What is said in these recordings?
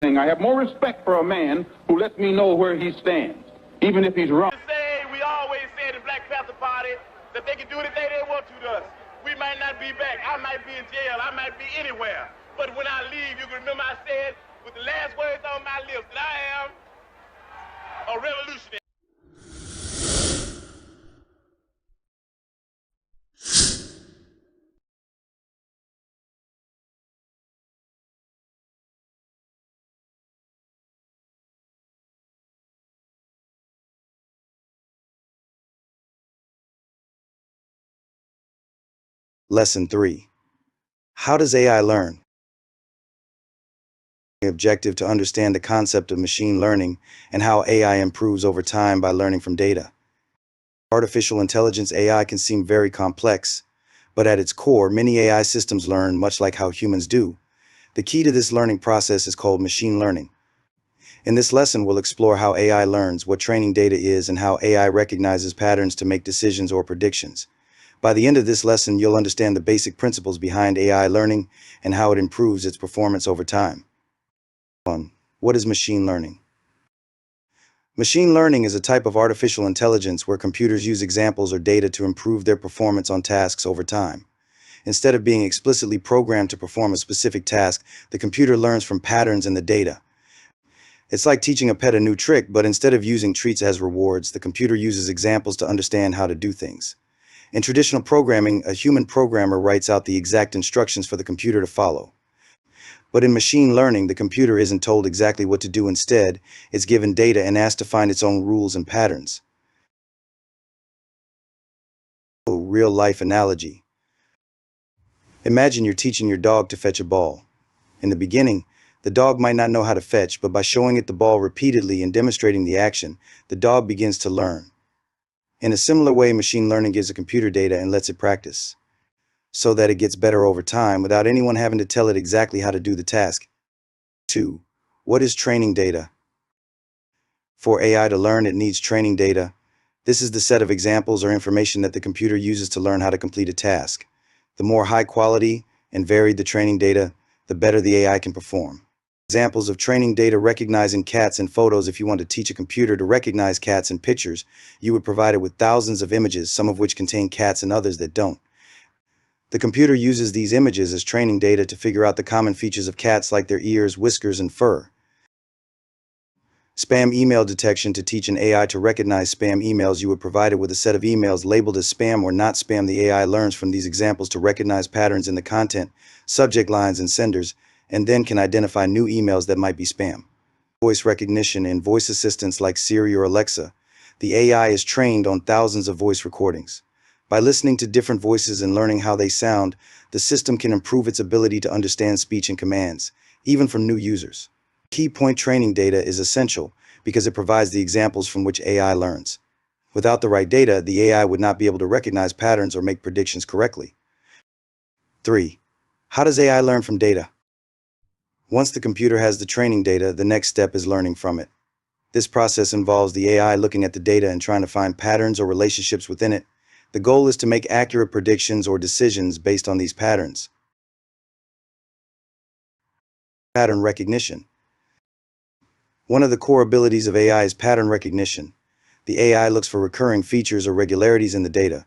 I have more respect for a man who lets me know where he stands, even if he's wrong. We always said in Black Panther Party that they can do anything they want to us. We might not be back. I might be in jail. I might be anywhere. But when I leave, you can remember I said with the last words on my lips that I am a revolutionary. Lesson 3. How does AI learn? Objective to understand the concept of machine learning and how AI improves over time by learning from data. Artificial intelligence AI can seem very complex, but at its core, many AI systems learn much like how humans do. The key to this learning process is called machine learning. In this lesson, we'll explore how AI learns, what training data is, and how AI recognizes patterns to make decisions or predictions. By the end of this lesson, you'll understand the basic principles behind AI learning and how it improves its performance over time. 1. What is machine learning? Machine learning is a type of artificial intelligence where computers use examples or data to improve their performance on tasks over time. Instead of being explicitly programmed to perform a specific task, the computer learns from patterns in the data. It's like teaching a pet a new trick, but instead of using treats as rewards, the computer uses examples to understand how to do things. In traditional programming, a human programmer writes out the exact instructions for the computer to follow. But in machine learning, the computer isn't told exactly what to do. Instead, it's given data and asked to find its own rules and patterns. Real-life analogy. Imagine you're teaching your dog to fetch a ball. In the beginning, the dog might not know how to fetch, but by showing it the ball repeatedly and demonstrating the action, the dog begins to learn. In a similar way, machine learning gives a computer data and lets it practice, so that it gets better over time without anyone having to tell it exactly how to do the task. 2. What is training data? For AI to learn, it needs training data. This is the set of examples or information that the computer uses to learn how to complete a task. The more high quality and varied the training data, the better the AI can perform. Examples of training data: recognizing cats in photos. If you want to teach a computer to recognize cats in pictures, you would provide it with thousands of images, some of which contain cats and others that don't. The computer uses these images as training data to figure out the common features of cats, like their ears, whiskers, and fur. Spam email detection. To teach an AI to recognize spam emails, you would provide it with a set of emails labeled as spam or not spam. The AI learns from these examples to recognize patterns in the content, subject lines, and senders, and then can identify new emails that might be spam. Voice recognition. In voice assistants like Siri or Alexa, the AI is trained on thousands of voice recordings. By listening to different voices and learning how they sound, the system can improve its ability to understand speech and commands, even from new users. Key point: training data is essential because it provides the examples from which AI learns. Without the right data, the AI would not be able to recognize patterns or make predictions correctly. 3. How does AI learn from data? Once the computer has the training data, the next step is learning from it. This process involves the AI looking at the data and trying to find patterns or relationships within it. The goal is to make accurate predictions or decisions based on these patterns. Pattern recognition. One of the core abilities of AI is pattern recognition. The AI looks for recurring features or regularities in the data.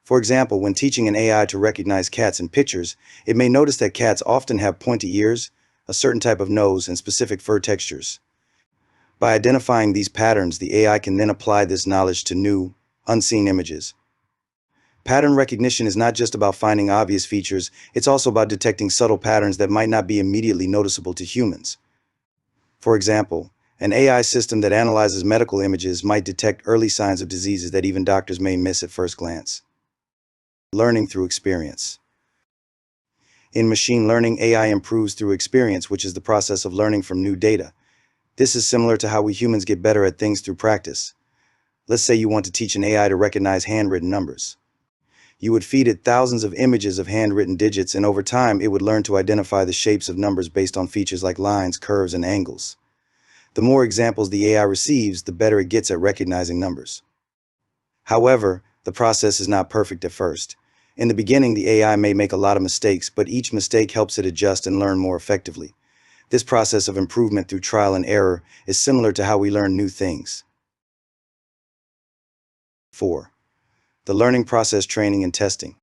For example, when teaching an AI to recognize cats in pictures, it may notice that cats often have pointy ears, a certain type of nose, and specific fur textures. By identifying these patterns, the AI can then apply this knowledge to new, unseen images. Pattern recognition is not just about finding obvious features, it's also about detecting subtle patterns that might not be immediately noticeable to humans. For example, an AI system that analyzes medical images might detect early signs of diseases that even doctors may miss at first glance. Learning through experience. In machine learning, AI improves through experience, which is the process of learning from new data. This is similar to how we humans get better at things through practice. Let's say you want to teach an AI to recognize handwritten numbers. You would feed it thousands of images of handwritten digits, and over time it would learn to identify the shapes of numbers based on features like lines, curves, and angles. The more examples the AI receives, the better it gets at recognizing numbers. However, the process is not perfect at first. In the beginning, the AI may make a lot of mistakes, but each mistake helps it adjust and learn more effectively. This process of improvement through trial and error is similar to how we learn new things. 4. The learning process: training and testing.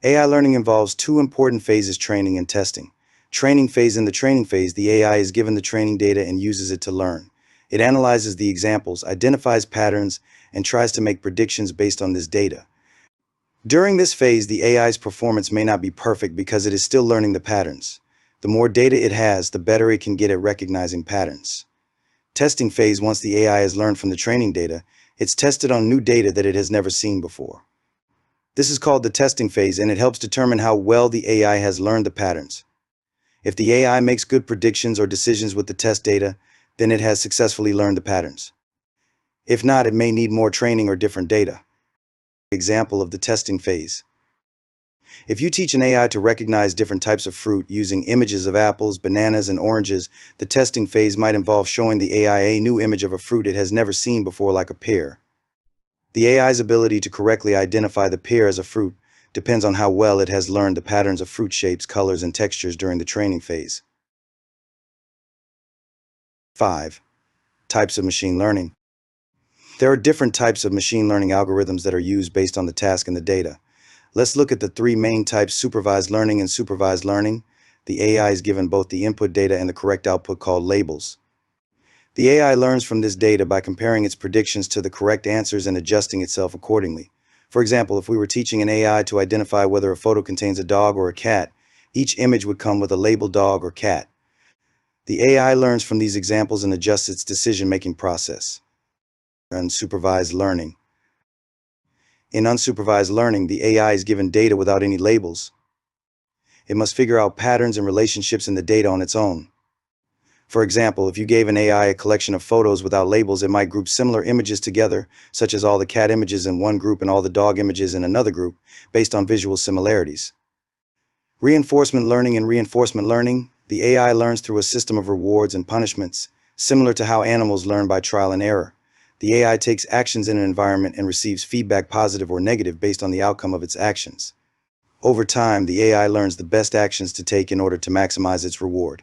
AI learning involves two important phases: training and testing. Training phase: in the training phase, the AI is given the training data and uses it to learn. It analyzes the examples, identifies patterns, and tries to make predictions based on this data. During this phase, the AI's performance may not be perfect because it is still learning the patterns. The more data it has, the better it can get at recognizing patterns. Testing phase: once the AI has learned from the training data, it's tested on new data that it has never seen before. This is called the testing phase, and it helps determine how well the AI has learned the patterns. If the AI makes good predictions or decisions with the test data, then it has successfully learned the patterns. If not, it may need more training or different data. Example of the testing phase. If you teach an AI to recognize different types of fruit using images of apples, bananas, and oranges, the testing phase might involve showing the AI a new image of a fruit it has never seen before, like a pear. The AI's ability to correctly identify the pear as a fruit depends on how well it has learned the patterns of fruit shapes, colors, and textures during the training phase. 5. Types of machine learning. There are different types of machine learning algorithms that are used based on the task and the data. Let's look at the three main types: supervised learning and supervised learning. The AI is given both the input data and the correct output, called labels. The AI learns from this data by comparing its predictions to the correct answers and adjusting itself accordingly. For example, if we were teaching an AI to identify whether a photo contains a dog or a cat, each image would come with a labeled dog or cat. The AI learns from these examples and adjusts its decision-making process. Unsupervised learning. In unsupervised learning, the AI is given data without any labels. It must figure out patterns and relationships in the data on its own. For example, if you gave an AI a collection of photos without labels, it might group similar images together, such as all the cat images in one group and all the dog images in another group, based on visual similarities. Reinforcement learning. In reinforcement learning, the AI learns through a system of rewards and punishments, similar to how animals learn by trial and error. The AI takes actions in an environment and receives feedback, positive or negative, based on the outcome of its actions. Over time, the AI learns the best actions to take in order to maximize its reward.